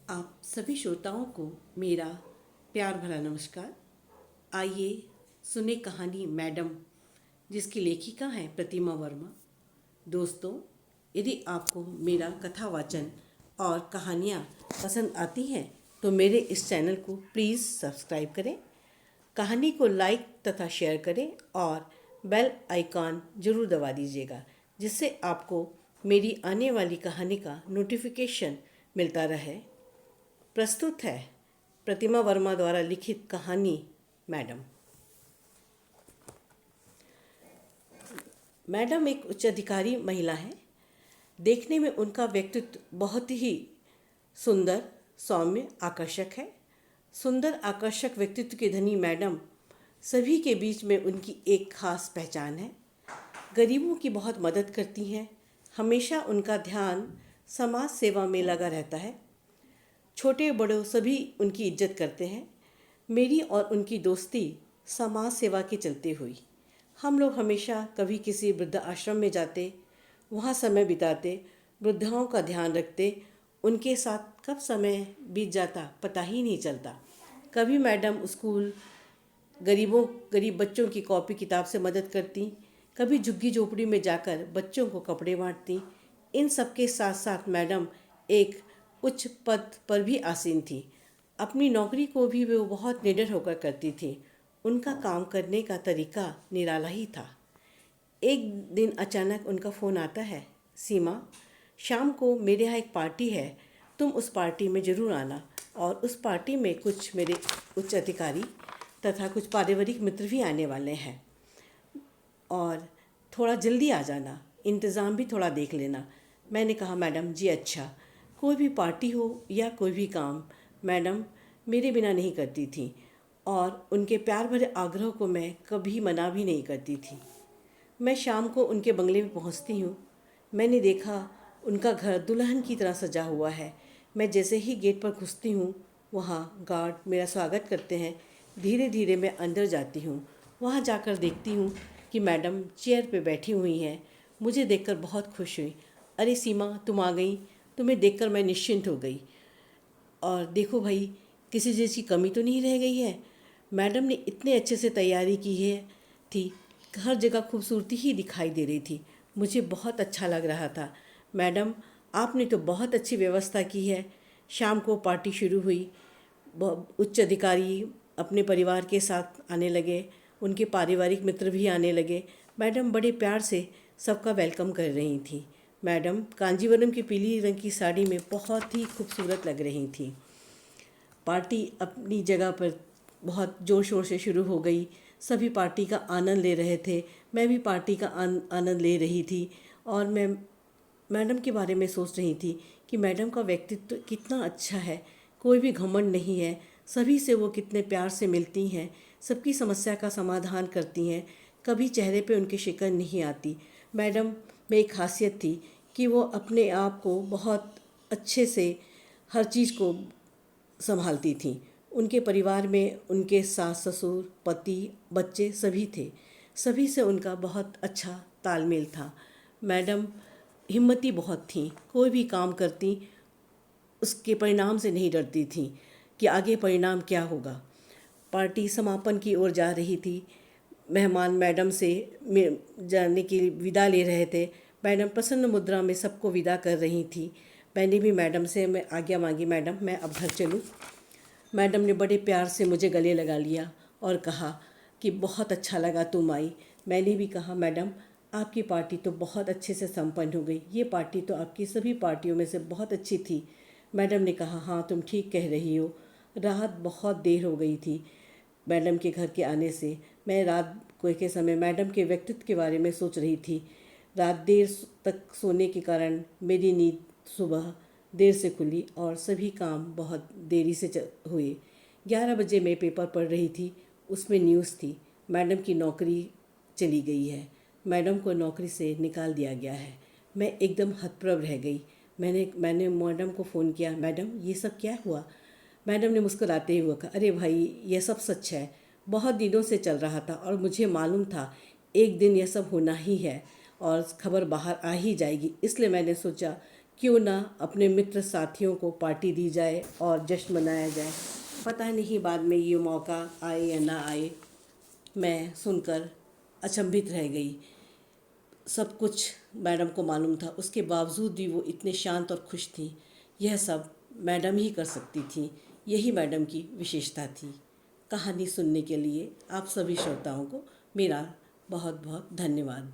आप सभी श्रोताओं को मेरा प्यार भरा नमस्कार। आइए सुने कहानी मैडम, जिसकी लेखिका हैं प्रतिमा वर्मा। दोस्तों, यदि आपको मेरा कथा वाचन और कहानियाँ पसंद आती हैं तो मेरे इस चैनल को प्लीज़ सब्सक्राइब करें, कहानी को लाइक तथा शेयर करें और बेल आइकॉन ज़रूर दबा दीजिएगा, जिससे आपको मेरी आने वाली कहानी का नोटिफिकेशन मिलता रहे। प्रस्तुत है प्रतिमा वर्मा द्वारा लिखित कहानी मैडम। मैडम एक उच्च अधिकारी महिला है। देखने में उनका व्यक्तित्व बहुत ही सुंदर, सौम्य, आकर्षक है। सुंदर आकर्षक व्यक्तित्व की धनी मैडम सभी के बीच में उनकी एक खास पहचान है। गरीबों की बहुत मदद करती हैं। हमेशा उनका ध्यान समाज सेवा में लगा रहता है। छोटे बड़ों सभी उनकी इज्जत करते हैं। मेरी और उनकी दोस्ती समाज सेवा के चलते हुई। हम लोग हमेशा कभी किसी वृद्ध आश्रम में जाते, वहाँ समय बिताते, वृद्धाओं का ध्यान रखते। उनके साथ कब समय बीत जाता पता ही नहीं चलता। कभी मैडम स्कूल गरीब बच्चों की कॉपी किताब से मदद करती, कभी झुग्गी झोपड़ी में जाकर बच्चों को कपड़े बांटती। इन सब के साथ साथ मैडम एक उच्च पद पर भी आसीन थी। अपनी नौकरी को भी वो बहुत निडर होकर करती थी। उनका काम करने का तरीका निराला ही था। एक दिन अचानक उनका फ़ोन आता है, सीमा, शाम को मेरे यहाँ एक पार्टी है, तुम उस पार्टी में ज़रूर आना, और उस पार्टी में कुछ मेरे उच्च अधिकारी तथा कुछ पारिवारिक मित्र भी आने वाले हैं, और थोड़ा जल्दी आ जाना, इंतज़ाम भी थोड़ा देख लेना। मैंने कहा, मैडम जी अच्छा। कोई भी पार्टी हो या कोई भी काम मैडम मेरे बिना नहीं करती थी, और उनके प्यार भरे आग्रह को मैं कभी मना भी नहीं करती थी। मैं शाम को उनके बंगले में पहुंचती हूँ। मैंने देखा उनका घर दुल्हन की तरह सजा हुआ है। मैं जैसे ही गेट पर घुसती हूँ, वहाँ गार्ड मेरा स्वागत करते हैं। धीरे धीरे मैं अंदर जाती हूँ। वहाँ जाकर देखती हूँ कि मैडम चेयर पे बैठी हुई हैं। मुझे देखकर बहुत खुश हुई। अरे सीमा, तुम आ गई। तुम्हें देखकर मैं निश्चिंत हो गई। और देखो भाई, किसी चीज़ की कमी तो नहीं रह गई है। मैडम ने इतने अच्छे से तैयारी की है थी, हर जगह खूबसूरती ही दिखाई दे रही थी। मुझे बहुत अच्छा लग रहा था। मैडम, आपने तो बहुत अच्छी व्यवस्था की है। शाम को पार्टी शुरू हुई। उच्च अधिकारी अपने परिवार के साथ आने लगे, उनके पारिवारिक मित्र भी आने लगे। मैडम बड़े प्यार से सबका वेलकम कर रही थी। मैडम कांजीवरम की पीली रंग की साड़ी में बहुत ही खूबसूरत लग रही थी। पार्टी अपनी जगह पर बहुत ज़ोर शोर से शुरू हो गई। सभी पार्टी का आनंद ले रहे थे। मैं भी पार्टी का आनंद ले रही थी, और मैं मैडम के बारे में सोच रही थी कि मैडम का व्यक्तित्व कितना अच्छा है। कोई भी घमंड नहीं है। सभी से वो कितने प्यार से मिलती हैं, सबकी समस्या का समाधान करती हैं। कभी चेहरे पे उनकी शिकन नहीं आती। मैडम में एक खासियत थी कि वो अपने आप को बहुत अच्छे से हर चीज़ को संभालती थी। उनके परिवार में उनके सास ससुर, पति, बच्चे सभी थे। सभी से उनका बहुत अच्छा तालमेल था। मैडम हिम्मती बहुत थी। कोई भी काम करती उसके परिणाम से नहीं डरती थी कि आगे परिणाम क्या होगा। पार्टी समापन की ओर जा रही थी। मेहमान मैडम से जाने की विदा ले रहे थे। मैडम प्रसन्न मुद्रा में सबको विदा कर रही थी। मैंने भी मैडम से मैं आज्ञा मांगी, मैडम मैं अब घर चलूँ। मैडम ने बड़े प्यार से मुझे गले लगा लिया और कहा कि बहुत अच्छा लगा तुम आई। मैंने भी कहा, मैडम आपकी पार्टी तो बहुत अच्छे से संपन्न हो गई। ये पार्टी तो आपकी सभी पार्टियों में से बहुत अच्छी थी। मैडम ने कहा, हाँ तुम ठीक कह रही हो। रात बहुत देर हो गई थी मैडम के घर के आने से। मैं रात को के समय मैडम के व्यक्तित्व के बारे में सोच रही थी। रात देर तक सोने के कारण मेरी नींद सुबह देर से खुली, और सभी काम बहुत देरी से हुए। 11 बजे मैं पेपर पढ़ रही थी। उसमें न्यूज़ थी, मैडम की नौकरी चली गई है। मैडम को नौकरी से निकाल दिया गया है। मैं एकदम हतप्रभ रह गई। मैंने मैडम को फ़ोन किया, मैडम ये सब क्या हुआ। मैडम ने मुस्कुराते हुए कहा, अरे भाई ये सब सच है। बहुत दिनों से चल रहा था और मुझे मालूम था एक दिन यह सब होना ही है और खबर बाहर आ ही जाएगी। इसलिए मैंने सोचा क्यों ना अपने मित्र साथियों को पार्टी दी जाए और जश्न मनाया जाए। पता नहीं बाद में ये मौका आए या ना आए। मैं सुनकर अचंभित रह गई। सब कुछ मैडम को मालूम था, उसके बावजूद भी वो इतने शांत और खुश थी। यह सब मैडम ही कर सकती थी, यही मैडम की विशेषता थी। कहानी सुनने के लिए आप सभी श्रोताओं को मेरा बहुत बहुत धन्यवाद।